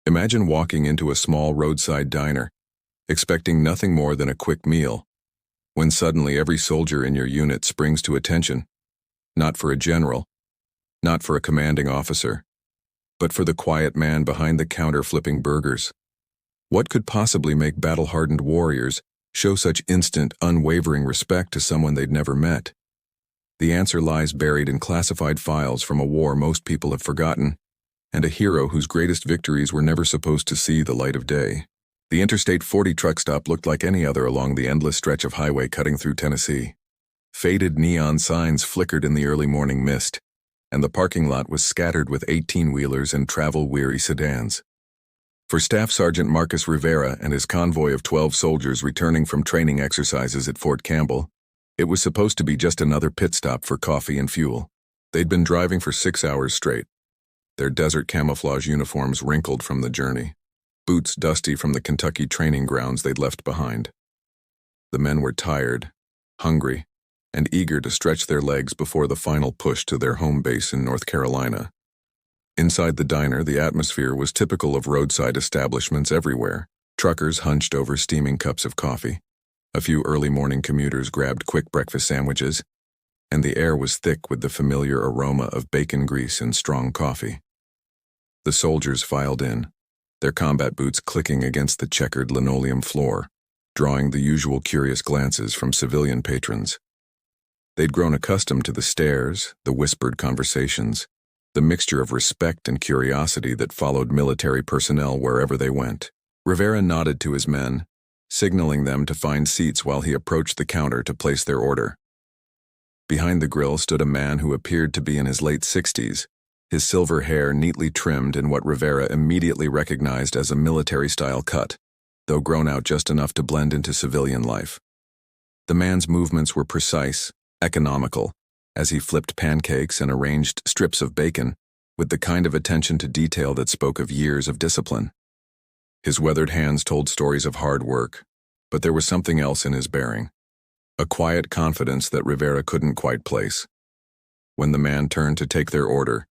Imagine walking into a small roadside diner, expecting nothing more than a quick meal, when suddenly every soldier in your unit springs to attention, not for a general, not for a commanding officer, but for the quiet man behind the counter flipping burgers. What could possibly make battle-hardened warriors show such instant, unwavering respect to someone they'd never met? The answer lies buried in classified files from a war most people have forgotten, and a hero whose greatest victories were never supposed to see the light of day. The Interstate 40 truck stop looked like any other along the endless stretch of highway cutting through Tennessee. Faded neon signs flickered in the early morning mist, and the parking lot was scattered with 18-wheelers and travel-weary sedans. For Staff Sergeant Marcus Rivera and his convoy of 12 soldiers returning from training exercises at Fort Campbell, it was supposed to be just another pit stop for coffee and fuel. They'd been driving for 6 hours straight, their desert camouflage uniforms wrinkled from the journey, boots dusty from the Kentucky training grounds they'd left behind. The men were tired, hungry, and eager to stretch their legs before the final push to their home base in North Carolina. Inside the diner, the atmosphere was typical of roadside establishments everywhere. Truckers hunched over steaming cups of coffee. A few early morning commuters grabbed quick breakfast sandwiches, and the air was thick with the familiar aroma of bacon grease and strong coffee. The soldiers filed in, their combat boots clicking against the checkered linoleum floor, drawing the usual curious glances from civilian patrons. They'd grown accustomed to the stares, the whispered conversations, the mixture of respect and curiosity that followed military personnel wherever they went. Rivera nodded to his men, signaling them to find seats while he approached the counter to place their order. Behind the grill stood a man who appeared to be in his late 60s, his silver hair neatly trimmed in what Rivera immediately recognized as a military-style cut, though grown out just enough to blend into civilian life. The man's movements were precise, economical, as he flipped pancakes and arranged strips of bacon with the kind of attention to detail that spoke of years of discipline. His weathered hands told stories of hard work, but there was something else in his bearing, a quiet confidence that Rivera couldn't quite place. When the man turned to take their order,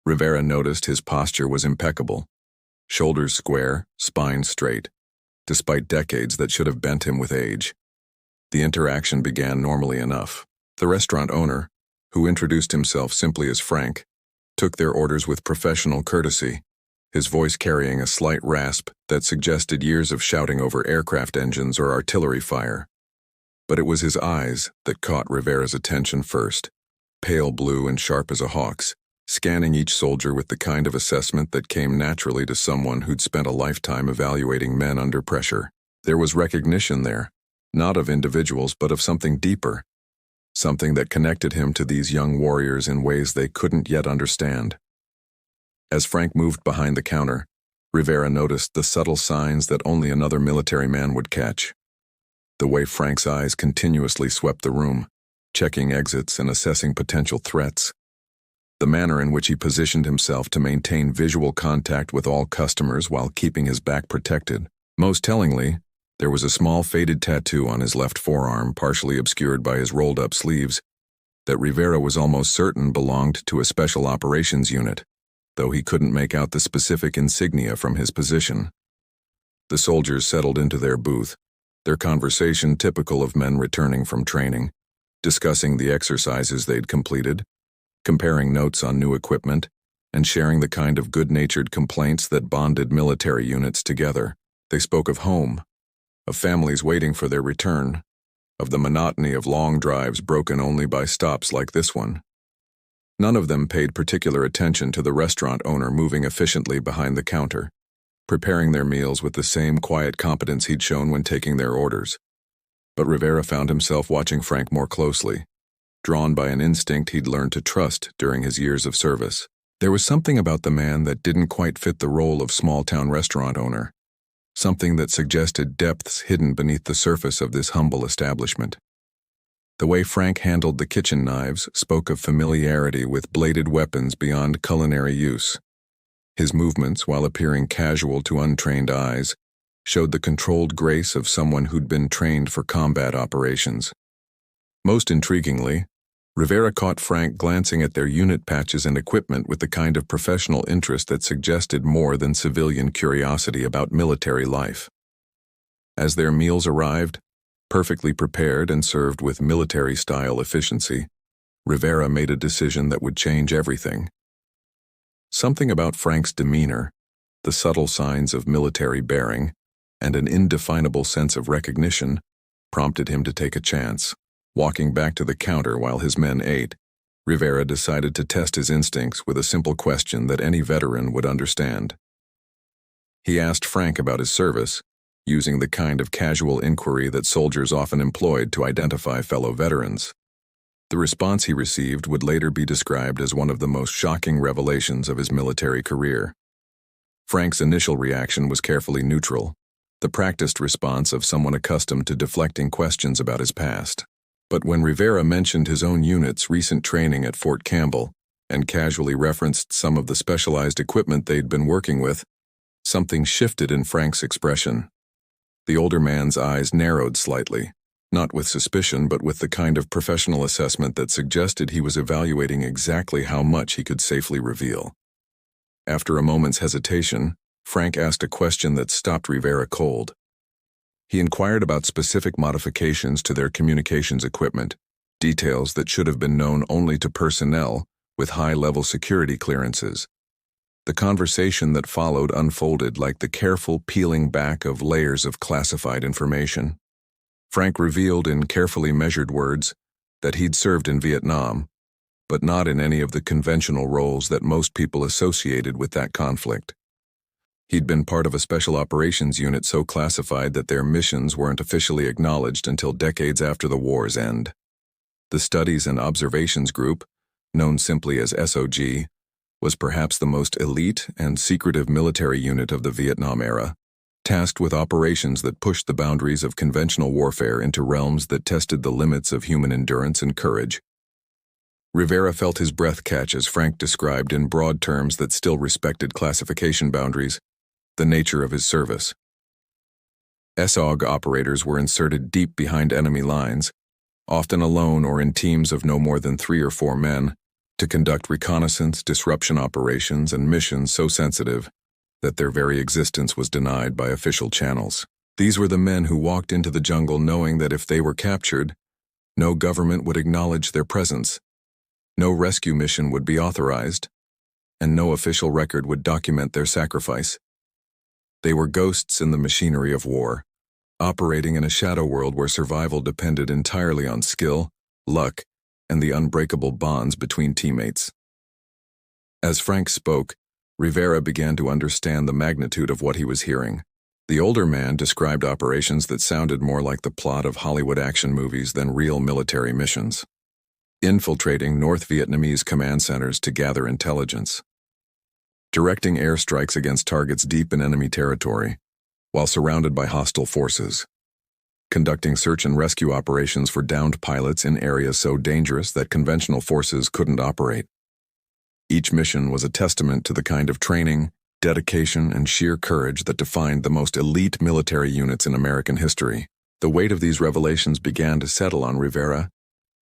Rivera noticed his posture was impeccable, shoulders square, spine straight, despite decades that should have bent him with age. The interaction began normally enough. The restaurant owner, who introduced himself simply as Frank, took their orders with professional courtesy, his voice carrying a slight rasp that suggested years of shouting over aircraft engines or artillery fire. But it was his eyes that caught Rivera's attention first, pale blue and sharp as a hawk's, scanning each soldier with the kind of assessment that came naturally to someone who'd spent a lifetime evaluating men under pressure. There was recognition there, not of individuals but of something deeper, something that connected him to these young warriors in ways they couldn't yet understand. As Frank moved behind the counter, Rivera noticed the subtle signs that only another military man would catch. The way Frank's eyes continuously swept the room, checking exits and assessing potential threats. The manner in which he positioned himself to maintain visual contact with all customers while keeping his back protected. Most tellingly, there was a small faded tattoo on his left forearm, partially obscured by his rolled-up sleeves, that Rivera was almost certain belonged to a special operations unit, though he couldn't make out the specific insignia from his position. The soldiers settled into their booth, their conversation typical of men returning from training, discussing the exercises they'd completed, comparing notes on new equipment, and sharing the kind of good-natured complaints that bonded military units together. They spoke of home, of families waiting for their return, of the monotony of long drives broken only by stops like this one. None of them paid particular attention to the restaurant owner moving efficiently behind the counter, preparing their meals with the same quiet competence he'd shown when taking their orders. But Rivera found himself watching Frank more closely, drawn by an instinct he'd learned to trust during his years of service. There was something about the man that didn't quite fit the role of small-town restaurant owner, something that suggested depths hidden beneath the surface of this humble establishment. The way Frank handled the kitchen knives spoke of familiarity with bladed weapons beyond culinary use. His movements, while appearing casual to untrained eyes, showed the controlled grace of someone who'd been trained for combat operations. Most intriguingly, Rivera caught Frank glancing at their unit patches and equipment with the kind of professional interest that suggested more than civilian curiosity about military life. As their meals arrived, perfectly prepared and served with military-style efficiency, Rivera made a decision that would change everything. Something about Frank's demeanor, the subtle signs of military bearing, and an indefinable sense of recognition prompted him to take a chance. Walking back to the counter while his men ate, Rivera decided to test his instincts with a simple question that any veteran would understand. He asked Frank about his service, using the kind of casual inquiry that soldiers often employed to identify fellow veterans. The response he received would later be described as one of the most shocking revelations of his military career. Frank's initial reaction was carefully neutral, the practiced response of someone accustomed to deflecting questions about his past. But when Rivera mentioned his own unit's recent training at Fort Campbell and casually referenced some of the specialized equipment they'd been working with, something shifted in Frank's expression. The older man's eyes narrowed slightly, not with suspicion but with the kind of professional assessment that suggested he was evaluating exactly how much he could safely reveal. After a moment's hesitation, Frank asked a question that stopped Rivera cold. He inquired about specific modifications to their communications equipment, details that should have been known only to personnel with high-level security clearances. The conversation that followed unfolded like the careful peeling back of layers of classified information. Frank revealed in carefully measured words that he'd served in Vietnam, but not in any of the conventional roles that most people associated with that conflict. He'd been part of a special operations unit so classified that their missions weren't officially acknowledged until decades after the war's end. The Studies and Observations Group, known simply as SOG, was perhaps the most elite and secretive military unit of the Vietnam era, tasked with operations that pushed the boundaries of conventional warfare into realms that tested the limits of human endurance and courage. Rivera felt his breath catch as Frank described in broad terms that still respected classification boundaries, the nature of his service. SOG operators were inserted deep behind enemy lines, often alone or in teams of no more than 3 or 4 men, to conduct reconnaissance, disruption operations, and missions so sensitive that their very existence was denied by official channels. These were the men who walked into the jungle knowing that if they were captured, no government would acknowledge their presence, no rescue mission would be authorized, and no official record would document their sacrifice. They were ghosts in the machinery of war, operating in a shadow world where survival depended entirely on skill, luck, and the unbreakable bonds between teammates. As Frank spoke, Rivera began to understand the magnitude of what he was hearing. The older man described operations that sounded more like the plot of Hollywood action movies than real military missions. Infiltrating North Vietnamese command centers to gather intelligence. Directing airstrikes against targets deep in enemy territory, while surrounded by hostile forces. Conducting search and rescue operations for downed pilots in areas so dangerous that conventional forces couldn't operate. Each mission was a testament to the kind of training, dedication, and sheer courage that defined the most elite military units in American history. The weight of these revelations began to settle on Rivera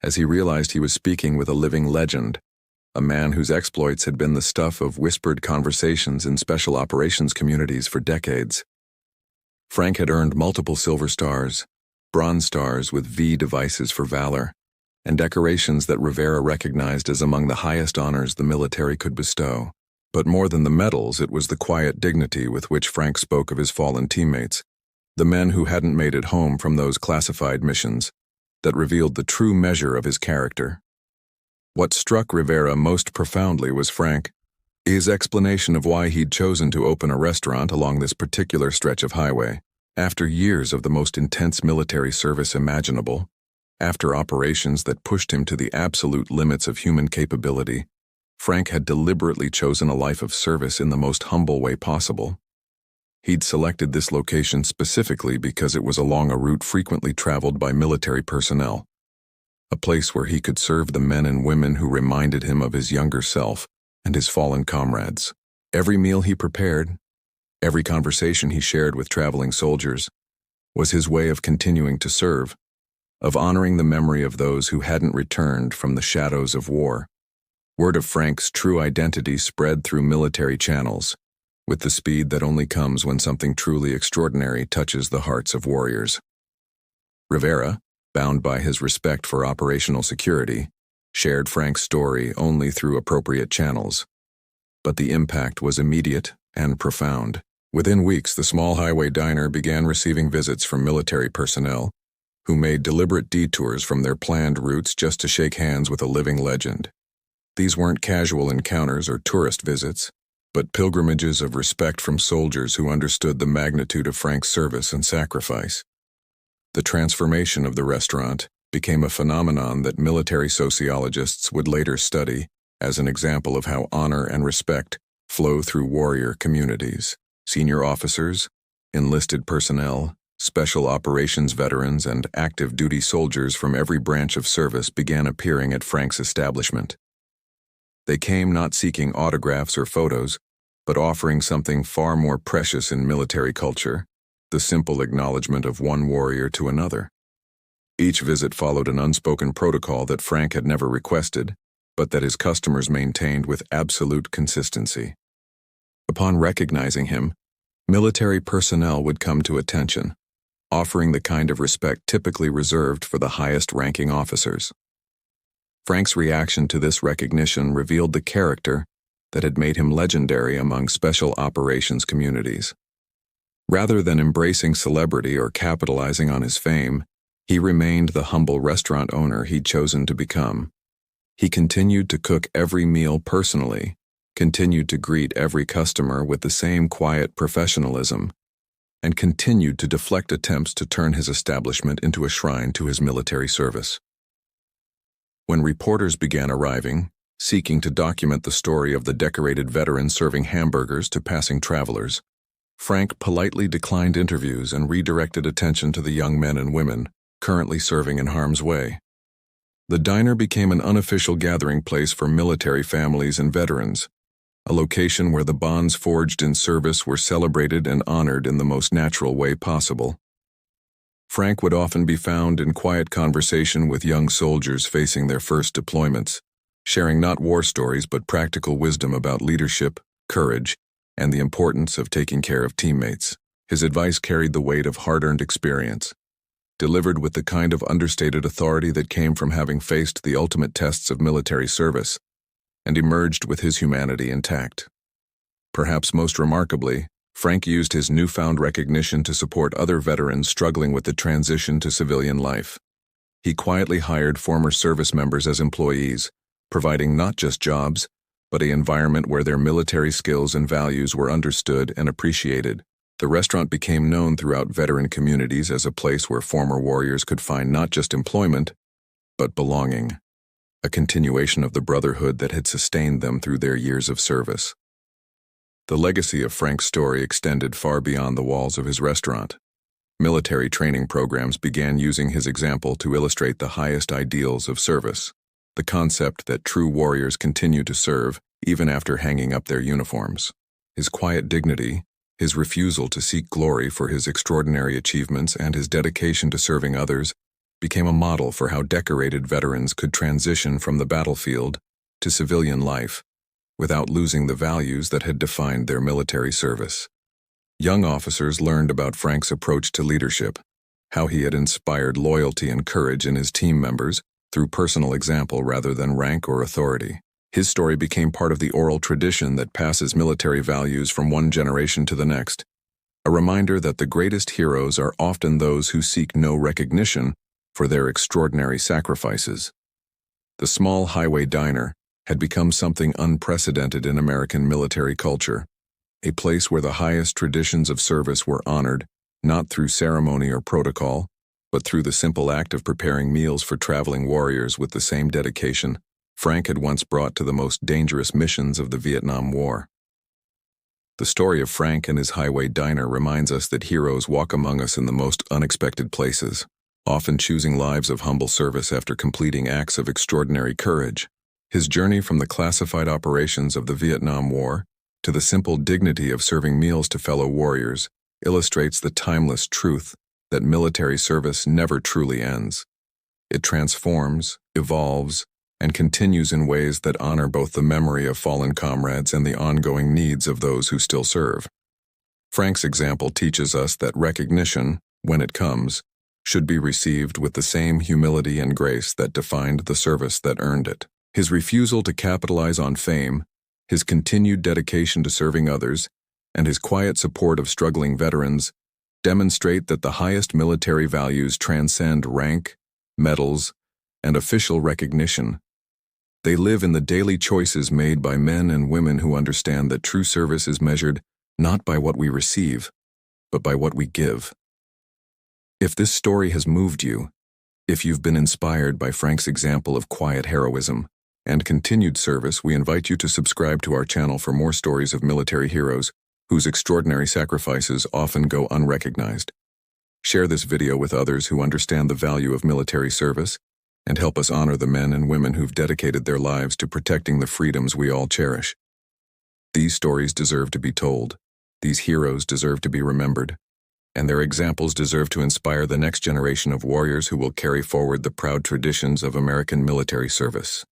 as he realized he was speaking with a living legend, a man whose exploits had been the stuff of whispered conversations in special operations communities for decades. Frank had earned multiple Silver Stars, Bronze Stars with V devices for valor, and decorations that Rivera recognized as among the highest honors the military could bestow. But more than the medals, it was the quiet dignity with which Frank spoke of his fallen teammates, the men who hadn't made it home from those classified missions, that revealed the true measure of his character. What struck Rivera most profoundly was Frank's explanation of why he'd chosen to open a restaurant along this particular stretch of highway. After years of the most intense military service imaginable, after operations that pushed him to the absolute limits of human capability, Frank had deliberately chosen a life of service in the most humble way possible. He'd selected this location specifically because it was along a route frequently traveled by military personnel, a place where he could serve the men and women who reminded him of his younger self and his fallen comrades. Every meal he prepared, every conversation he shared with traveling soldiers, was his way of continuing to serve, of honoring the memory of those who hadn't returned from the shadows of war. Word of Frank's true identity spread through military channels, with the speed that only comes when something truly extraordinary touches the hearts of warriors. Rivera, bound by his respect for operational security, shared Frank's story only through appropriate channels. But the impact was immediate and profound. Within weeks, the small highway diner began receiving visits from military personnel, who made deliberate detours from their planned routes just to shake hands with a living legend. These weren't casual encounters or tourist visits, but pilgrimages of respect from soldiers who understood the magnitude of Frank's service and sacrifice. The transformation of the restaurant became a phenomenon that military sociologists would later study as an example of how honor and respect flow through warrior communities. Senior officers, enlisted personnel, special operations veterans, and active duty soldiers from every branch of service began appearing at Frank's establishment. They came not seeking autographs or photos, but offering something far more precious in military culture: the simple acknowledgement of one warrior to another. Each visit followed an unspoken protocol that Frank had never requested, but that his customers maintained with absolute consistency. Upon recognizing him, military personnel would come to attention, offering the kind of respect typically reserved for the highest-ranking officers. Frank's reaction to this recognition revealed the character that had made him legendary among special operations communities. Rather than embracing celebrity or capitalizing on his fame, he remained the humble restaurant owner he'd chosen to become. He continued to cook every meal personally, continued to greet every customer with the same quiet professionalism, and continued to deflect attempts to turn his establishment into a shrine to his military service. When reporters began arriving, seeking to document the story of the decorated veteran serving hamburgers to passing travelers, Frank politely declined interviews and redirected attention to the young men and women currently serving in harm's way. The diner became an unofficial gathering place for military families and veterans, a location where the bonds forged in service were celebrated and honored in the most natural way possible. Frank would often be found in quiet conversation with young soldiers facing their first deployments, sharing not war stories but practical wisdom about leadership, courage, and the importance of taking care of teammates. His advice carried the weight of hard-earned experience, delivered with the kind of understated authority that came from having faced the ultimate tests of military service, and emerged with his humanity intact. Perhaps most remarkably, Frank used his newfound recognition to support other veterans struggling with the transition to civilian life. He quietly hired former service members as employees, providing not just jobs, but an environment where their military skills and values were understood and appreciated. The restaurant became known throughout veteran communities as a place where former warriors could find not just employment, but belonging, a continuation of the brotherhood that had sustained them through their years of service. The legacy of Frank's story extended far beyond the walls of his restaurant. Military training programs began using his example to illustrate the highest ideals of service, the concept that true warriors continue to serve even after hanging up their uniforms. His quiet dignity, his refusal to seek glory for his extraordinary achievements, and his dedication to serving others became a model for how decorated veterans could transition from the battlefield to civilian life without losing the values that had defined their military service. Young officers learned about Frank's approach to leadership, how he had inspired loyalty and courage in his team members through personal example rather than rank or authority. His story became part of the oral tradition that passes military values from one generation to the next, a reminder that the greatest heroes are often those who seek no recognition for their extraordinary sacrifices. The small highway diner had become something unprecedented in American military culture, a place where the highest traditions of service were honored, not through ceremony or protocol, but through the simple act of preparing meals for traveling warriors with the same dedication Frank had once brought to the most dangerous missions of the Vietnam War. The story of Frank and his highway diner reminds us that heroes walk among us in the most unexpected places, often choosing lives of humble service after completing acts of extraordinary courage. His journey from the classified operations of the Vietnam War to the simple dignity of serving meals to fellow warriors illustrates the timeless truth that military service never truly ends. It transforms, evolves, and continues in ways that honor both the memory of fallen comrades and the ongoing needs of those who still serve. Frank's example teaches us that recognition, when it comes, should be received with the same humility and grace that defined the service that earned it. His refusal to capitalize on fame, his continued dedication to serving others, and his quiet support of struggling veterans demonstrate that the highest military values transcend rank, medals, and official recognition. They live in the daily choices made by men and women who understand that true service is measured not by what we receive, but by what we give. If this story has moved you, if you've been inspired by Frank's example of quiet heroism and continued service, we invite you to subscribe to our channel for more stories of military heroes whose extraordinary sacrifices often go unrecognized. Share this video with others who understand the value of military service and help us honor the men and women who've dedicated their lives to protecting the freedoms we all cherish. These stories deserve to be told. These heroes deserve to be remembered, and their examples deserve to inspire the next generation of warriors who will carry forward the proud traditions of American military service.